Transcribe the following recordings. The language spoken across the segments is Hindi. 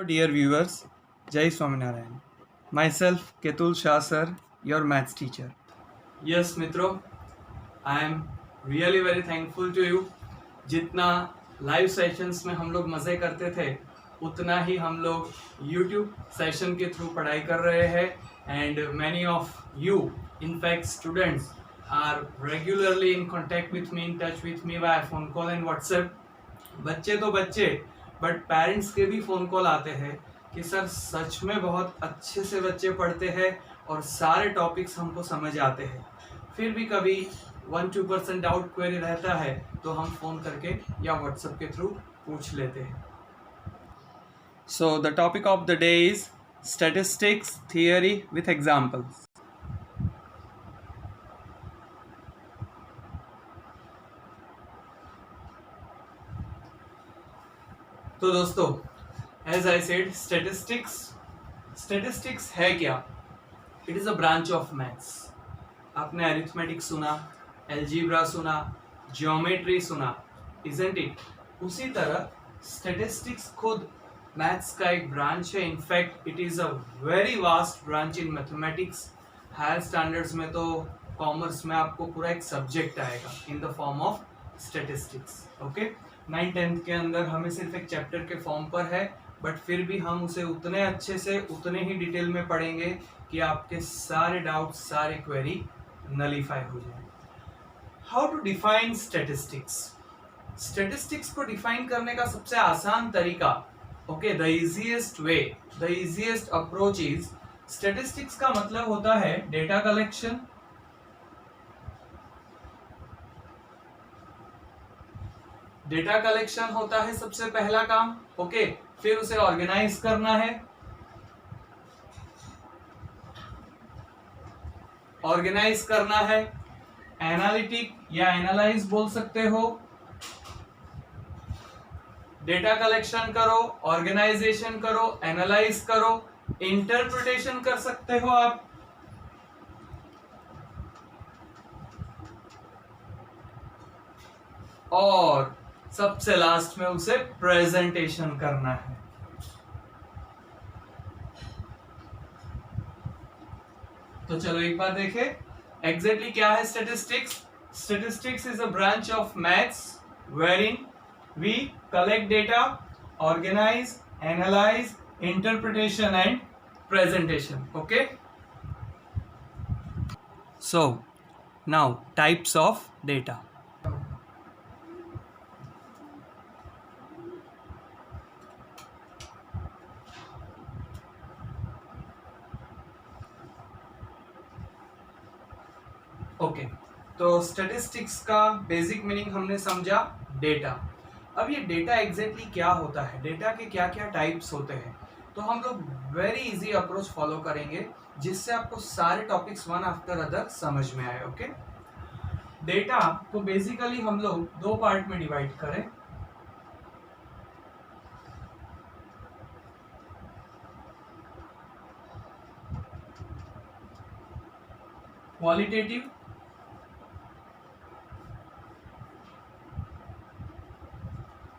Dear viewers, Jai Swaminarayan. Myself, Ketul Shah sir, your maths teacher. Yes, मित्रों, I am really very thankful to you. जितना लाइव सेशंस में हम लोग मज़े करते थे उतना ही हम लोग यूट्यूब सेशन के थ्रू पढ़ाई कर रहे हैं and many of you in fact students are regularly in contact with me in touch with me by phone call and WhatsApp. बच्चे तो बच्चे बट पेरेंट्स के भी फ़ोन कॉल आते हैं कि सर सच में बहुत अच्छे से बच्चे पढ़ते हैं और सारे टॉपिक्स हमको समझ आते हैं. फिर भी कभी 1-2% डाउट क्वेरी रहता है तो हम फ़ोन करके या व्हाट्सएप के थ्रू पूछ लेते हैं. So the topic of the day is statistics theory with examples. तो दोस्तों, एज आई सेड, स्टेटिस्टिक्स है क्या? It is a branch of maths. आपने अरिथमेटिक सुना, एल्जीब्रा सुना, ज्योमेट्री सुना, इजंट इट? उसी तरह स्टेटिस्टिक्स खुद मैथ्स का एक ब्रांच है. In fact it is a very vast branch in mathematics. Higher standards में तो कॉमर्स में आपको पूरा एक सब्जेक्ट आएगा in the form of statistics. Okay, 9th-10th के अंदर हमें सिर्फ एक चैप्टर के फॉर्म पर है, बट फिर भी हम उसे उतने अच्छे से उतने ही डिटेल में पढ़ेंगे कि आपके सारे डाउट्स, सारे क्वेरी नलीफाई हो जाए. How to define statistics? Statistics को डिफाइन करने का सबसे आसान तरीका, okay, the easiest way, the easiest approach is, statistics का मतलब होता है डेटा कलेक्शन, डेटा कलेक्शन होता है सबसे पहला काम. ओके, फिर उसे ऑर्गेनाइज करना है, ऑर्गेनाइज करना है, एनालिटिक या एनालाइज बोल सकते हो. डेटा कलेक्शन करो, ऑर्गेनाइजेशन करो, एनालाइज करो, इंटरप्रिटेशन कर सकते हो आप, और सबसे लास्ट में उसे प्रेजेंटेशन करना है. तो चलो एक बार देखें एग्जैक्टली क्या है statistics. Statistics is a branch of maths wherein we collect data, organize, analyze, interpretation and presentation. Okay, so now types of data. Okay, तो स्टैटिस्टिक्स का बेसिक मीनिंग हमने समझा, डेटा. अब ये डेटा एग्जैक्टली क्या होता है, डेटा के क्या क्या टाइप्स होते हैं, तो हम लोग वेरी इजी अप्रोच फॉलो करेंगे जिससे आपको सारे टॉपिक्स वन आफ्टर अदर समझ में आए. ओके, डेटा को बेसिकली हम लोग दो पार्ट में डिवाइड करें. Qualitative,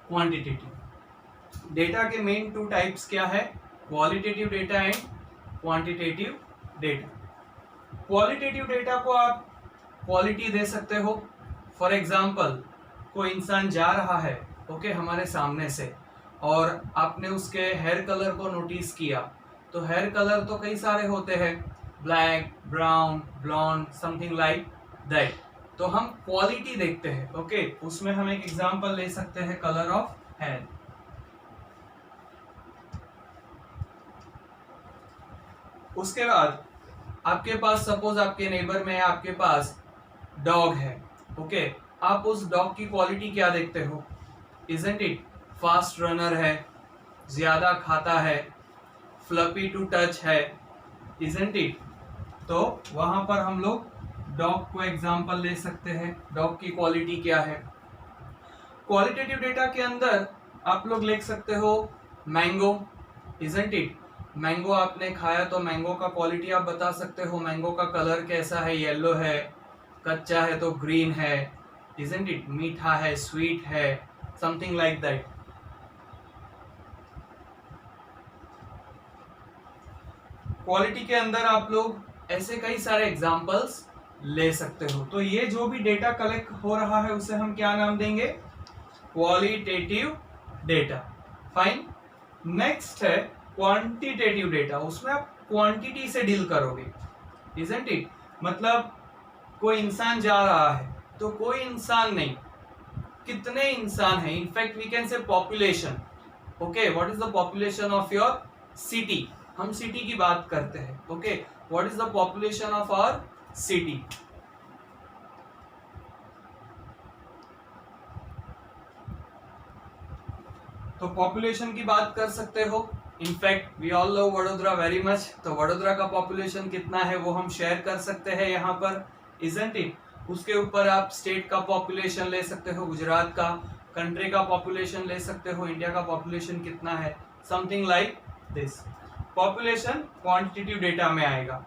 quantitative. डेटा के मेन टू टाइप्स क्या है? Qualitative data and quantitative data. Qualitative data को आप क्वालिटी दे सकते हो. फॉर एग्जांपल, कोई इंसान जा रहा है, ओके, हमारे सामने से, और आपने उसके हेयर कलर को नोटिस किया. तो हेयर कलर तो कई सारे होते हैं, black, brown, blonde, something like that. तो हम क्वालिटी देखते हैं. ओके, उसमें हम एक एग्जांपल ले सकते हैं, कलर ऑफ हेयर. उसके बाद आपके पास, सपोज आपके नेबर में आपके पास डॉग है. ओके, आप उस डॉग की क्वालिटी क्या देखते हो? Isn't it? फास्ट रनर है, ज्यादा खाता है, फ्लफी टू टच है, इजंट इट? तो वहां पर हम लोग डॉग को एग्जांपल ले सकते हैं. डॉग की क्वालिटी क्या है? क्वालिटेटिव डेटा के अंदर आप लोग लिख सकते हो मैंगो, इजंट इट? मैंगो आपने खाया तो मैंगो का क्वालिटी आप बता सकते हो. मैंगो का कलर कैसा है? येलो है, कच्चा है तो ग्रीन है, इजंट इट? मीठा है, स्वीट है, समथिंग लाइक दैट. क्वालिटी के अंदर आप लोग ऐसे कई सारे एग्जाम्पल्स ले सकते हो। तो ये जो भी डेटा कलेक्ट हो रहा है उसे हम क्या नाम देंगे? Qualitative data. फाइन। नेक्स्ट है क्वांटिटेटिव डेटा। उसमें आप क्वांटिटी से डील करोगे, इजंट इट? मतलब कोई इंसान जा रहा है तो कोई इंसान नहीं, कितने इंसान हैं, in fact we can say population. Okay, what is the population of your city? हम सिटी की बात करते हैं। Okay, what is the population of our city? तो पॉपुलेशन की बात कर सकते हो। In fact we all love Vadodara very much, तो वडोदरा का पॉपुलेशन कितना है वो हम शेयर कर सकते हैं यहाँ पर, इजंट इट? उसके ऊपर आप स्टेट का पॉपुलेशन ले सकते हो, गुजरात का, कंट्री का पॉपुलेशन ले सकते हो, इंडिया का पॉपुलेशन कितना है, something like this. Population quantitative data में आएगा।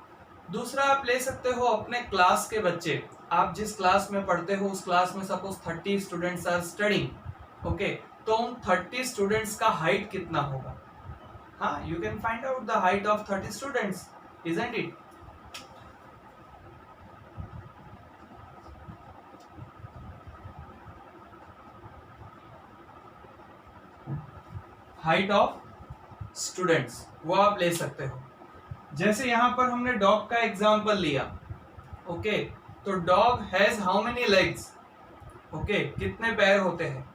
दूसरा आप ले सकते हो अपने क्लास के बच्चे। आप जिस क्लास में पढ़ते हो उस क्लास में suppose 30 students are studying. Okay, तो उन 30 स्टूडेंट्स का हाइट कितना होगा? हाँ, you can find out the height of 30 students, isn't it? Height of students वो आप ले सकते हो। जैसे यहां पर हमने डॉग का एग्जांपल लिया। ओके, तो dog has how many legs? Okay, कितने पैर होते हैं?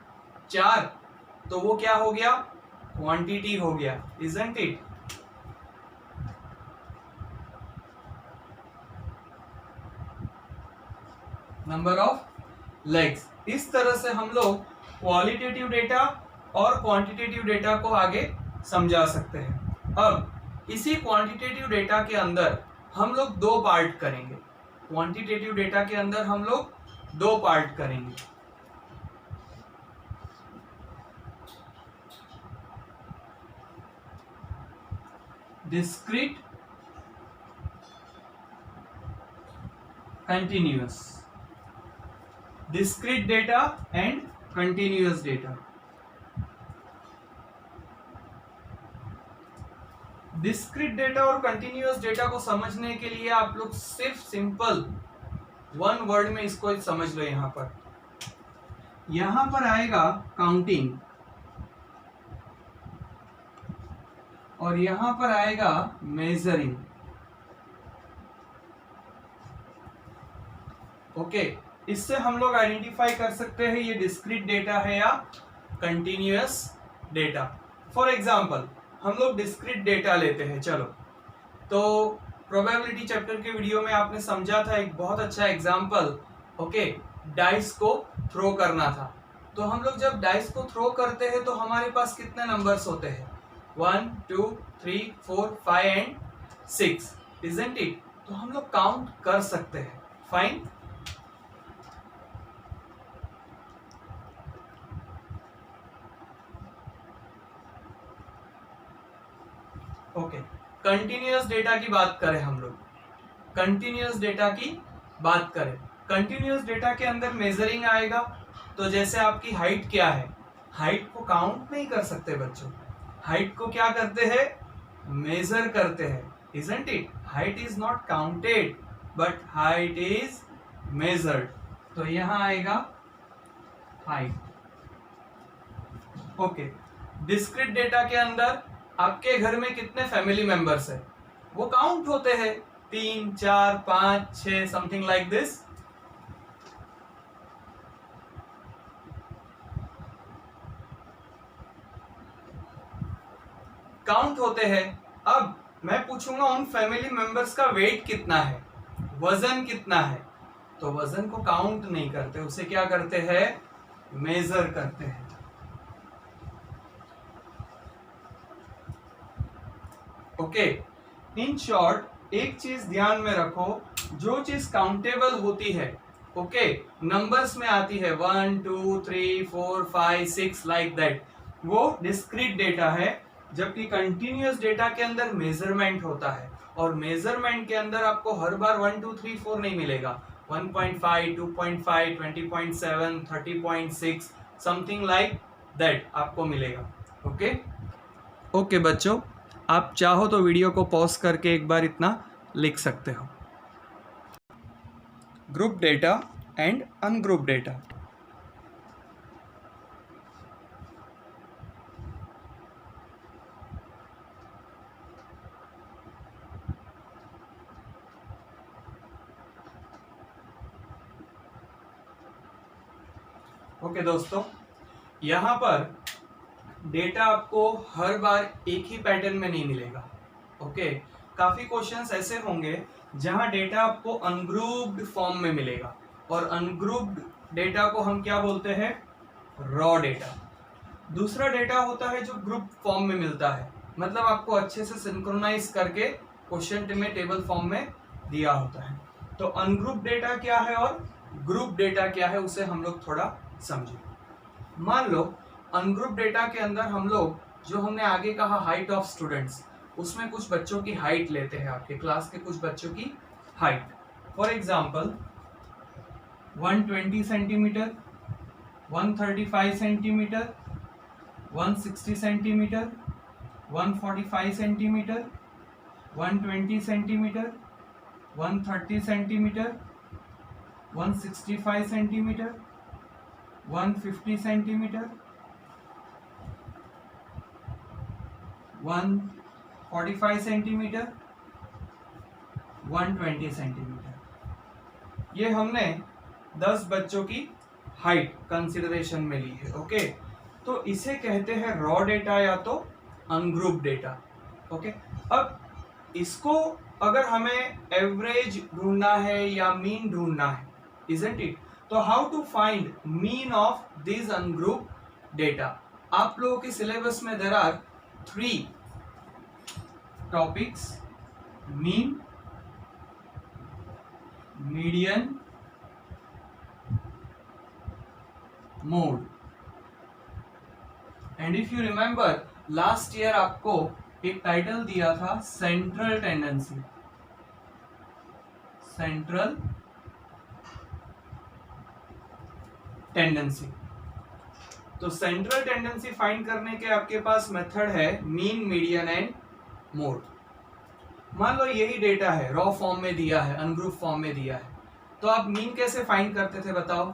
4। तो वो क्या हो गया? क्वांटिटी हो गया, isn't it? Number of legs. इस तरह से हम लोग क्वालिटेटिव डेटा और क्वांटिटेटिव डेटा को आगे समझा सकते हैं। अब इसी क्वांटिटेटिव डेटा के अंदर हम लोग दो पार्ट करेंगे। क्वांटिटेटिव डेटा के अंदर हम लोग दो पार्ट करेंगे। Discrete, continuous. Discrete data and continuous data. Discrete data और कंटिन्यूअस डेटा को समझने के लिए आप लोग सिर्फ सिंपल वन वर्ड में इसको समझ लो। यहां पर आएगा काउंटिंग और यहां पर आएगा मेजरिंग। ओके, इससे हम लोग आइडेंटिफाई कर सकते हैं ये डिस्क्रीट डेटा है या कंटिन्यूअस डेटा। फॉर एग्जांपल हम लोग डिस्क्रीट डेटा लेते हैं। चलो, तो प्रोबेबिलिटी चैप्टर के वीडियो में आपने समझा था एक बहुत अच्छा एग्जांपल। ओके, डाइस को थ्रो करना था। तो हम लोग जब डाइस को थ्रो करते हैं तो हमारे पास कितने नंबर्स होते हैं? 1 2 3 4 5 एंड 6, इजंट इट? तो हम लोग काउंट कर सकते हैं। फाइन। ओके, कंटिन्यूअस डेटा की बात करें हम लोग। कंटिन्यूअस डेटा की बात करें, कंटिन्यूअस डेटा के अंदर मेजरिंग आएगा। तो जैसे आपकी हाइट क्या है, हाइट को काउंट नहीं कर सकते बच्चों, हाइट को क्या करते हैं? मेजर करते हैं, isn't it? Height is not counted but height is measured. तो यहां आएगा हाइट। ओके, डिस्क्रीट डेटा के अंदर आपके घर में कितने फैमिली मेंबर्स है वो काउंट होते हैं, 3 4 5 6 समथिंग लाइक दिस। काउंट होते हैं। अब मैं पूछूंगा उन फैमिली मेंबर्स का वेट कितना है, वजन कितना है? तो वजन को काउंट नहीं करते, उसे क्या करते हैं? मेजर करते हैं। ओके, इन शॉर्ट एक चीज ध्यान में रखो, जो चीज काउंटेबल होती है, ओके, नंबर्स में आती है 1 2 3 4 5 6 लाइक दैट, वो डिस्क्रीट डेटा है। जबकि कंटिन्यूअस डेटा के अंदर मेजरमेंट होता है, और मेजरमेंट के अंदर आपको हर बार 1 2 3 4 नहीं मिलेगा। 1.5 2.5 20.7 30.6 समथिंग लाइक दैट आपको मिलेगा। ओके ओके बच्चों, आप चाहो तो वीडियो को पॉज करके एक बार इतना लिख सकते हो। Group data and ungroup data. Okay दोस्तों, यहाँ पर डेटा आपको हर बार एक ही पैटर्न में नहीं मिलेगा। ओके, काफी क्वेश्चंस ऐसे होंगे जहां डेटा आपको अनग्रुप्ड फॉर्म में मिलेगा, और अनग्रुप्ड डेटा को हम क्या बोलते हैं? Raw data. दूसरा डेटा होता है जो ग्रुप फॉर्म में मिलता है, मतलब आपको अच्छे से सिंक्रोनाइज करके क्वेश्चन में टेबल फॉर्म में दिया होता है। तो अनग्रुप डेटा क्या है और ग्रुप डेटा क्या है, उसे हम लोग थोड़ा समझें। मान लो अनग्रुप डेटा के अंदर हम लोग, जो हमने आगे कहा हाइट ऑफ स्टूडेंट्स, उसमें कुछ बच्चों की हाइट लेते हैं, आपके क्लास के कुछ बच्चों की height. For example 120 centimetre, 135 centimetre, 160 centimetre, 145 centimetre, 120 centimetre, 130 centimetre, 165 centimetre, 150 centimetre, 145 centimetre, 120 centimetre. ये हमने 10 बच्चों की हाइट कंसिडरेशन में ली है। ओके, तो इसे कहते हैं रॉ डेटा या तो अनग्रुप डेटा। ओके, अब इसको अगर हमें एवरेज ढूंढना है या मीन ढूंढना है, इजंट इट? तो how to find mean of this ungroup data? आप लोगों के सिलेबस में there are 3 topics: mean, median, mode. And if you remember, last year आपको एक टाइटल दिया था सेंट्रल टेंडेंसी। Central tendency. तो सेंट्रल टेंडेंसी फाइंड करने के आपके पास मेथड है मीन, मीडियन एंड मोड। मान लो यही डेटा है, रॉ फॉर्म में दिया है, अनग्रुप फॉर्म में दिया है, तो आप मीन कैसे फाइंड करते थे बताओ?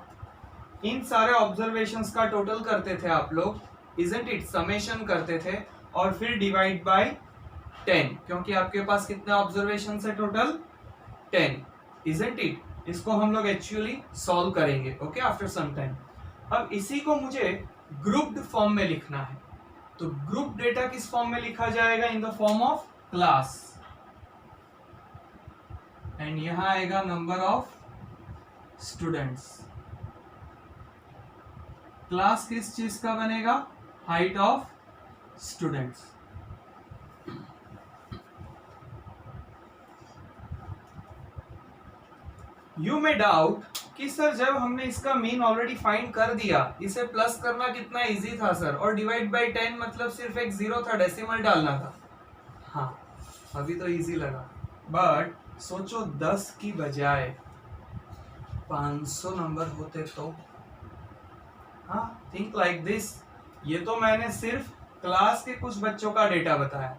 इन सारे ऑब्जर्वेशंस का टोटल करते थे आप लोग, इजंट इट? समेशन करते थे और फिर डिवाइड बाय 10, क्योंकि आपके पास कितने ऑब्जर्वेशन है टोटल? 10, isn't it? इसको हम लोग एक्चुअली सॉल्व करेंगे, ओके, आफ्टर सम टाइम। अब इसी को मुझे ग्रुप्ड फॉर्म में लिखना है, तो ग्रुप डेटा किस फॉर्म में लिखा जाएगा? इन the form of class, and यहां आएगा नंबर ऑफ स्टूडेंट्स। क्लास किस चीज का बनेगा? Height of students. You may doubt कि सर जब हमने इसका मीन ऑलरेडी फाइंड कर दिया, इसे प्लस करना कितना इजी था सर, और डिवाइड बाय 10 मतलब सिर्फ एक जीरो था, डेसिमल डालना था। हाँ, अभी तो इजी लगा, बट सोचो 10 की बजाय 500 नंबर होते तो? हाँ, थिंक लाइक दिस। ये तो मैंने सिर्फ क्लास के कुछ बच्चों का डेटा बताया,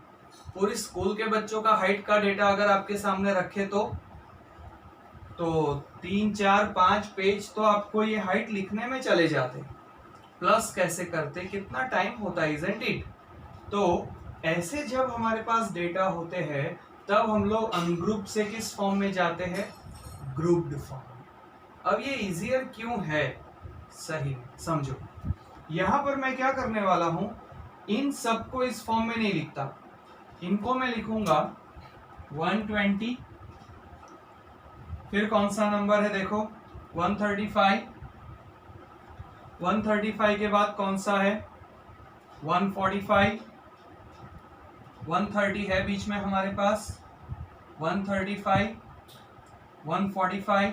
पूरी स्कूल के बच्चों का हाइट का डेटा अगर आपके सामने रखे तो 3, 4, 5 पेज तो आपको ये हाइट लिखने में चले जाते। प्लस कैसे करते, कितना टाइम होता है, इजंट इट? तो ऐसे जब हमारे पास डेटा होते हैं तब हम लोग अनग्रुप से किस फॉर्म में जाते हैं? Grouped form. अब ये इजियर क्यों है? सही समझो, यहां पर मैं क्या करने वाला हूं, इन सबको इस फॉर्म में नहीं लिखता, इनको मैं लिखूंगा 120, फिर कौन सा नंबर है देखो 135, 135 के बाद कौन सा है 145, 130 है बीच में हमारे पास, 135, 145,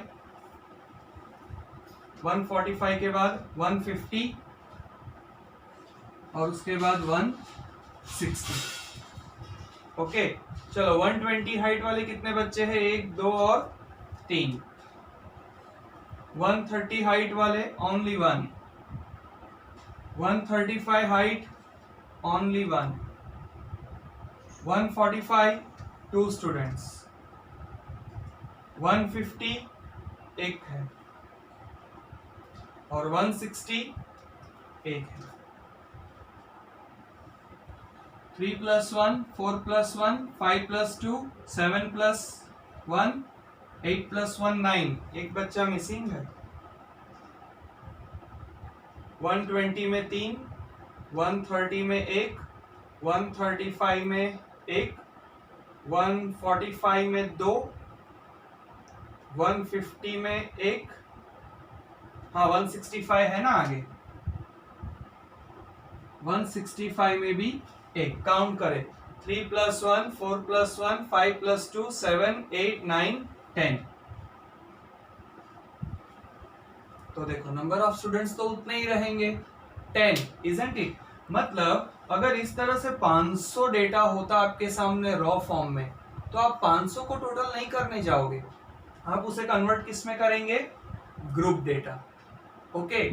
145 के बाद 150 और उसके बाद 160। ओके, चलो 120 हाइट वाले कितने बच्चे हैं? 1, 2 और 3। 130 हाइट वाले ओनली 1, 135 हाइट ओनली 1, 145 2 स्टूडेंट्स, 150 एक है और 160 एक है। 3 + 1 4 + 1 5 + 2 7 + 1 8 + 1 9, एक बच्चा मिसिंग है। 120 में 3, 130 में 1, 135 में 1, 145 में 2, 150 में 1, हाँ 165 है ना आगे, 165 में भी एक। काउंट करें, 3 + 1 4 + 1 5 + 2 7 8 9 10। तो देखो नंबर ऑफ स्टूडेंट्स तो उतने ही रहेंगे, 10, इजंट इट। मतलब अगर इस तरह से 500 डेटा होता आपके सामने रॉ फॉर्म में, तो आप 500 को टोटल नहीं करने जाओगे, आप उसे कन्वर्ट किस में करेंगे? Group data. ओके,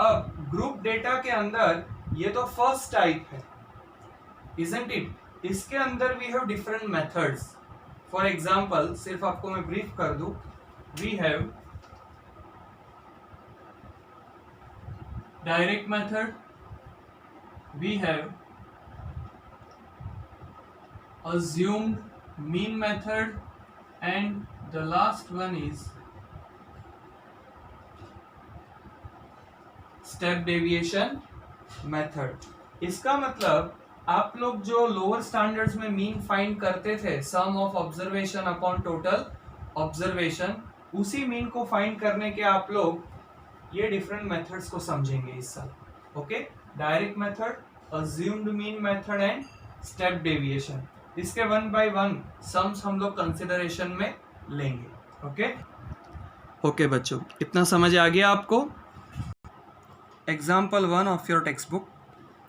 अब ग्रुप डेटा के अंदर ये तो फर्स्ट टाइप है, इजंट इट। इसके अंदर we have different methods. For example, सिर्फ आपको मैं ब्रीफ कर दूं, we have direct method, we have assumed mean method, and the last one is step deviation method। इसका मतलब आप लोग जो लोअर स्टैंडर्ड्स में मीन फाइंड करते थे, sum of observation upon total observation, उसी मीन को फाइंड करने के आप लोग ये डिफरेंट मेथड्स को समझेंगे इस साल। Okay, direct method, assumed mean method and step deviation. इसके 1 by 1 सम्स हम लोग कंसिडरेशन में लेंगे। ओके बच्चों, इतना समझ आ गया आपको? Example 1 of your text book,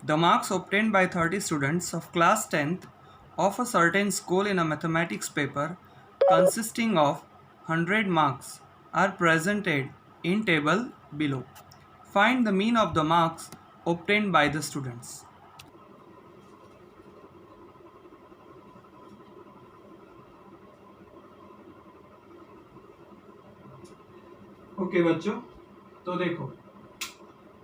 the marks obtained by 30 students of class 10th of a certain school in a mathematics paper consisting of 100 marks are presented in table below. Find the mean of the marks obtained by the students. Okay बच्चों, तो देखो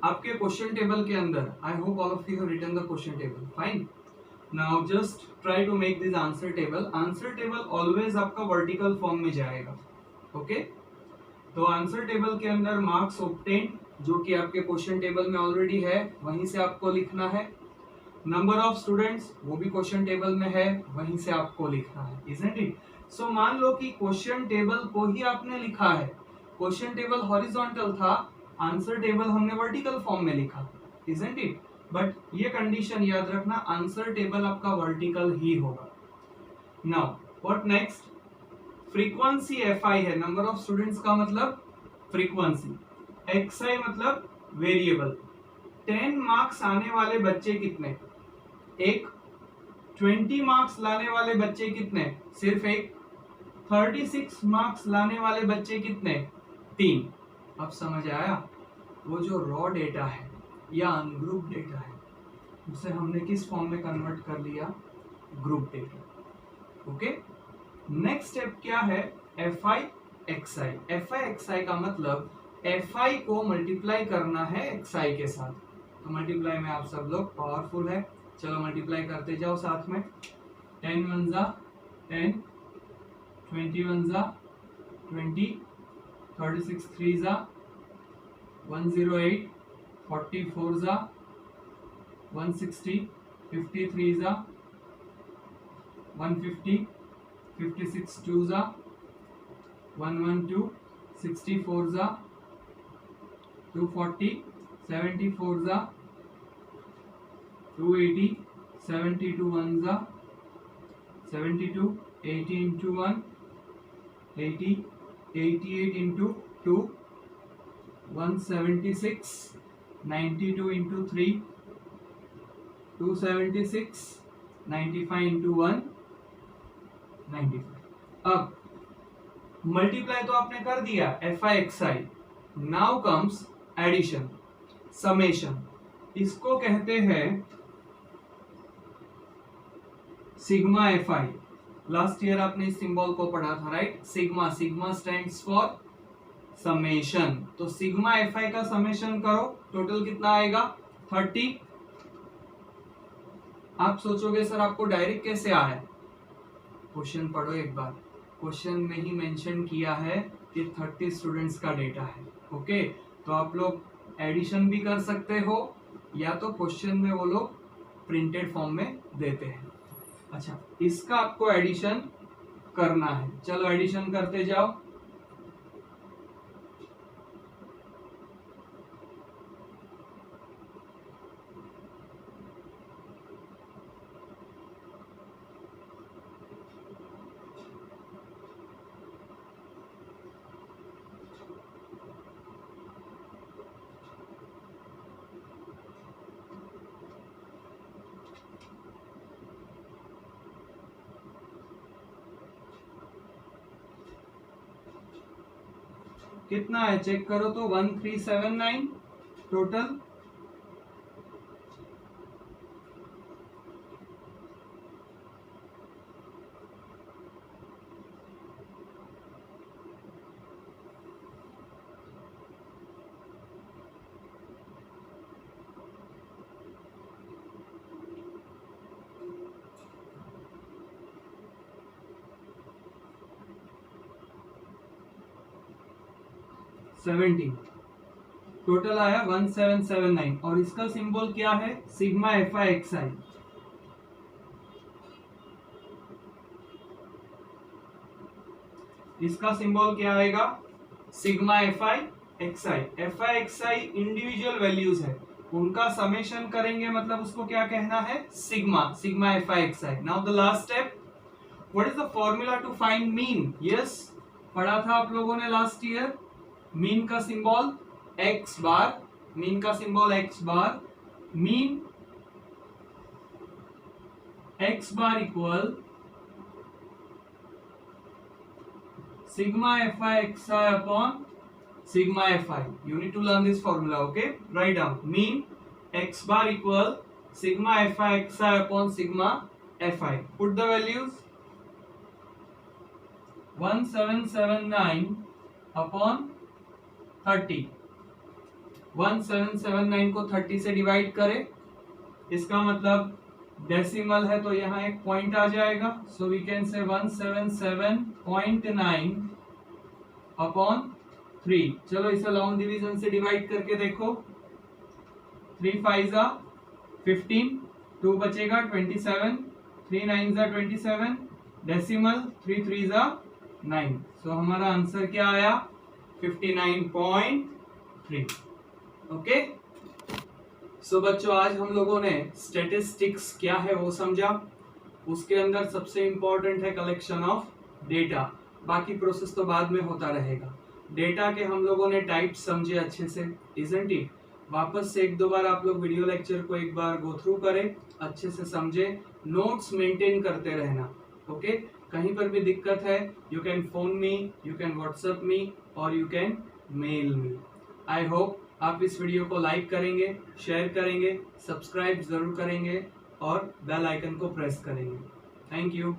आपके क्वेश्चन टेबल के अंदर, I hope all of you have written the question table. Fine, now just try to make this answer table. Answer table always आपका वर्टिकल फॉर्म में जाएगा। ओके, तो आंसर टेबल के अंदर मार्क्स ऑब्टेन्ड, जो कि आपके क्वेश्चन टेबल में ऑलरेडी है, वहीं से आपको लिखना है। नंबर ऑफ स्टूडेंट्स, वो भी क्वेश्चन टेबल में है, वहीं से आपको लिखना है, इजंट इट? सो मान लो कि क्वेश्चन टेबल को ही आपने लिखा है, क्वेश्चन टेबल हॉरिजॉन्टल था, आंसर टेबल हमने वर्टिकल फॉर्म में लिखा, इजंट इट? बट ये कंडीशन याद रखना, आंसर टेबल आपका वर्टिकल ही होगा। Now what next? Frequency FI है, नंबर ऑफ स्टूडेंट्स का मतलब फ्रीक्वेंसी, XI मतलब वेरिएबल। 10 मार्क्स आने वाले बच्चे कितने? एक। 20 मार्क्स लाने वाले बच्चे कितने? सिर्फ एक। 36 मार्क्स लाने वाले बच्चे कितने? 3। अब समझ आया? वो जो रॉ डेटा है या अनग्रुप डेटा है, उसे हमने किस फॉर्म में कन्वर्ट कर लिया? Group data. Okay, next step क्या है? FI XI। FI XI का मतलब FI को मल्टीप्लाई करना है XI के साथ। तो मल्टीप्लाई में आप सब लोग पावरफुल है, चलो मल्टीप्लाई करते जाओ साथ में। 10 1 जा 10, 20 1 जा 20, 36 3 जा 108, 44 जा 160, 53 जा 150, 56 2 जा 112, 64 जा 240, 74 जा 280, 72 1 जा 72, 80 into 1 80, 88 into 2 176, 92 into 3 276, 95 into 1 95। अब मल्टीप्लाई तो आपने कर दिया FI XI, now comes addition, summation. इसको कहते हैं sigma F I, last year आपने इस सिंबल को पढ़ा था right. Sigma, sigma stands for summation, तो सिग्मा एफ आई का समेशन करो, टोटल कितना आएगा 30। आप सोचोगे सर आपको डायरेक्ट कैसे आया, क्वेश्चन पढ़ो एक बार, क्वेश्चन में ही मेंशन किया है कि 30 स्टूडेंट्स का डेटा है। ओके, तो आप लोग एडिशन भी कर सकते हो या तो क्वेश्चन में वो लोग प्रिंटेड फॉर्म में देते हैं। अच्छा, इसका आपको एडिशन करना है, चलो एडिशन करते जाओ। कितना है चेक करो तो 1379 टोटल। टोटल आया 1779 और इसका सिंबल क्या है, sigma F I X I. इसका सिंबल क्या आएगा, sigma F I X I. F I X I individual values है, उनका समेशन करेंगे मतलब उसको क्या कहना है, sigma, sigma F I X I. Now the last step, what is the formula to find mean. Yes, पढ़ा था आप लोगों ने लास्ट ईयर। मीन का सिंबल एक्स बार, मीन का symbol X bar, mean X bar equal sigma F I X I upon sigma F I. You need to learn this formula, okay, write down. Mean X bar equal sigma F I X I upon sigma F I. Put the values 1779 upon 30। 1779 को 30 से डिवाइड करें, इसका मतलब डेसिमल है तो यहाँ एक पॉइंट आ जाएगा, सो वी कैन से 177.9 अपॉन 3। चलो इसे लॉन्ग डिवीजन से डिवाइड करके देखो, 3 5 जा 15, 2 बचेगा 27, 3 9 जा 27, डेसिमल 3 3 जा 9। सो हमारा आंसर क्या आया, 59.3। ओके, सो बच्चों आज हम लोगों ने स्टैटिस्टिक्स क्या है वो समझा। उसके अंदर सबसे इंपॉर्टेंट है कलेक्शन ऑफ डेटा, बाकी प्रोसेस तो बाद में होता रहेगा। डेटा के हम लोगों ने टाइप्स समझे अच्छे से, इजंट इट। वापस से एक दो बार आप लोग वीडियो लेक्चर को एक बार गो थ्रू करें, अच्छे से समझे, नोट्स मेंटेन करते रहना। ओके, कहीं पर भी दिक्कत है you can phone me, you can WhatsApp me और you can mail me. I hope आप इस वीडियो को लाइक करेंगे, शेयर करेंगे, सब्सक्राइब जरूर करेंगे और बेल आइकन को प्रेस करेंगे। Thank you.